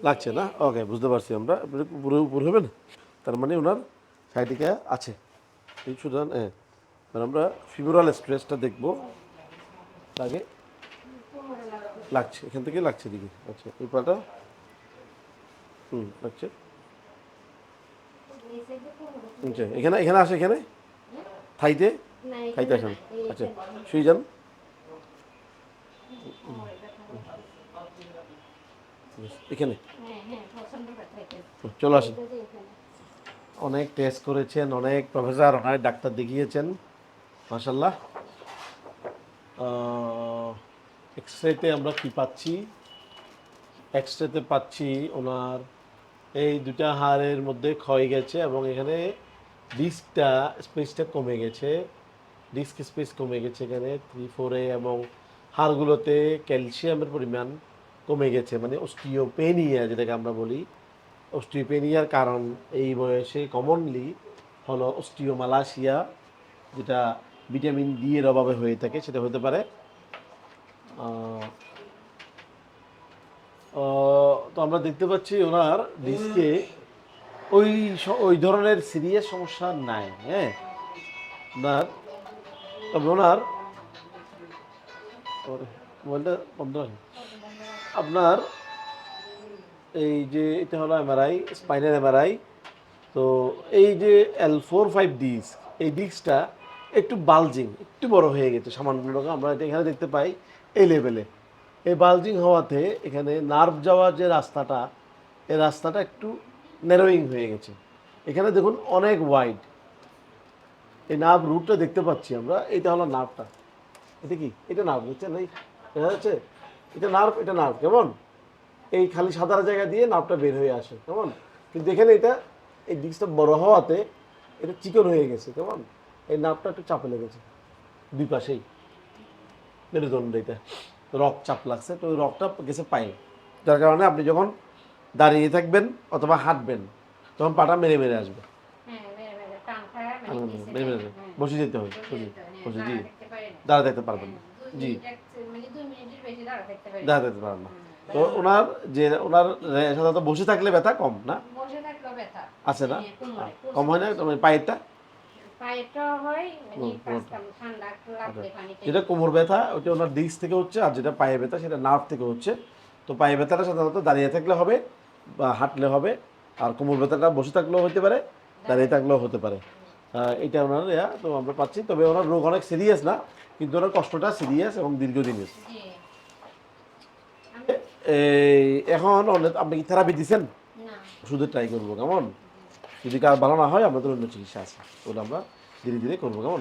লাগছে না? ওকে, বুঝতে পারছি আমরা। আপনি পুরো উপর হবেন, তার মানে ওনার সাইটিকা আছে। এই সুতরাং মানে আমরা ফিবোরাল স্ট্রেসটা দেখব। আগে লাগছে, এখান থেকে লাগছে দিকে। আচ্ছা, এই পাটা লাগছে। আচ্ছা, এখানে এখানে আসে, এখানে থাইতে থাইতে আসেন। আচ্ছা, শুয়ে যান। এখানে চলে আসেন। অনেক টেস্ট করেছেন, অনেক প্রফেসর, অনেক ডাক্তার দেখিয়েছেন, মাশাল্লাহ। এক্সরেতে আমরা কি পাচ্ছি? এক্সরেতে পাচ্ছি ওনার এই দুটা হাড়ের মধ্যে ক্ষয় গেছে এবং এখানে ডিস্কটা স্পেসটা কমে গেছে। ডিস্ক স্পেস কমে গেছে এখানে 3-4-এ, এবং হাড়গুলোতে ক্যালসিয়ামের পরিমাণ কমে গেছে, মানে অস্টিওপেনিয়া যেটাকে আমরা বলি। অস্টিওপেনিয়ার কারণ এই বয়সে কমনলি হলো অস্টিওমালাসিয়া, যেটা ভিটামিন ডি এর অভাবে হয়ে থাকে। সেটা হতে পারে তো আমরা দেখতে পাচ্ছি ওনার ডিস্কে ওই ওই ধরনের সিরিয়াস সমস্যা নাই। হ্যাঁ, ওনার, তবে ওনার মোবাইলটা বন্ধ হয়। আপনার এই যে এটা হলো এমআরআই, স্পাইনাল এমআরআই। তো এই যে L4-5 ডিস্ক, এই ডিস্কটা একটু বালজিং, একটু বড় হয়ে গেছে সামান্য। আমরা এটা এখানে দেখতে পাই এই লেভেলে। এই বালজিং হওয়াতে এখানে নার্ভ যাওয়ার যে রাস্তাটা, এই রাস্তাটা একটু ন্যারোয়িং হয়ে গেছে। এখানে দেখুন অনেক ওয়াইড এই নার্ভ রুটটা দেখতে পাচ্ছি আমরা। এটা হলো নার্ভটা। এটা কি? এটা নার্ভ, বুঝছেন? এই দেখা যাচ্ছে, এটা নার্ভ, এটা নার্ভ। কেমন এই খালি সাদা জায়গা দিয়ে নার্ভটা বের হয়ে আসে, কেমন? কিন্তু এখানে এটা এই ডিস্কটা বড় হওয়াতে এটা চিকন হয়ে গেছে, কেমন? এই নার্ভটা একটু চাপে লেগেছে দুই পাশেই, মেরুদণ্ড, এটা রক চাপ লাগছে। তো ওই রকটা গেছে পায়ে, যার কারণে আপনি যখন দাঁড়িয়ে থাকবেন অথবা হাঁটবেন তখন পাটা মেরে মেরে আসবে, মেরে মেরে বসে যেতে হবে, বসে, জি, দাঁড়া থাকতে পারবেন না, জি, দাঁড়া থাকতে পারবেন না। তো ওনার যে ওনার সাধারণত বসে থাকলে ব্যথা কম না, আছে না? কম হয় না পায়েরটা? যেটা কোমর ব্যথা ওটা ওনার ডিস্ক থেকে হচ্ছে, আর যেটা পায়ে ব্যথা সেটা নার্ভ থেকে হচ্ছে। তো পায়ে ব্যথাটা সাধারণত দাঁড়িয়ে থাকলে হবে বা হাঁটলে হবে, আর কোমর ব্যথাটা বসে থাকলেও হতে পারে, দাঁড়িয়ে থাকলেও হতে পারে। এটা ওনার তো আমরা পাচ্ছি। তবে ওনার রোগ অনেক সিরিয়াস না, কিন্তু ওনার কষ্টটা সিরিয়াস এবং দীর্ঘদিনের। এই এখন আপনি কি থেরাপি দিচ্ছেন? ওষুধে ট্রাই করবো, কেমন? যদি কার ভালো না হয় আমাদের অন্য চিকিৎসা আছে, ওটা আমরা ধীরে ধীরে করবো, কেমন?